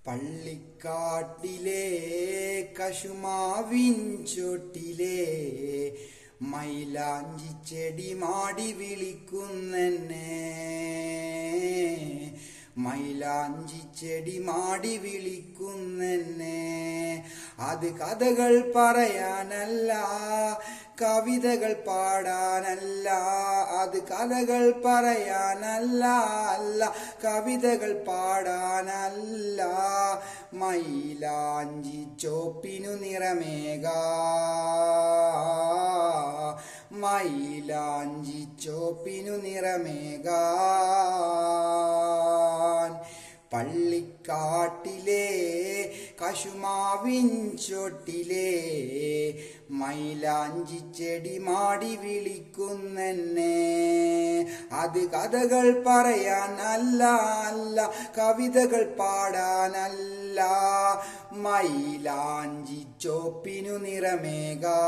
പള്ളിക്കാട്ടിലെ കശുമാവിൻ ചോട്ടിലെ മൈലാഞ്ചി ചെടി മാടി വിളിക്കുന്നെന്നെ. മൈലാഞ്ചി ചെടി മാടി വിളിക്കുന്നെന്നെ. അത് കഥകൾ പറയാനല്ല, കവിതകൾ പാടാനല്ല. അത് കഥകൾ പറയാനല്ല, അല്ല കവിതകൾ പാടാനല്ല. മൈലാഞ്ചി ചോപ്പിനു മൈലാഞ്ചി ചോപ്പിനു നിറമേകാൻ പള്ളിക്കാട്ടിലെ കശുമാവിൻ ചോട്ടിലെ മൈലാഞ്ചി ചെടി മാടി വിളിക്കുന്നെന്നെ. അത് കഥകൾ പറയാനല്ല, അല്ല കവിതകൾ പാടാനല്ല. മൈലാഞ്ചി ചോപ്പിനു നിറമേകാൻ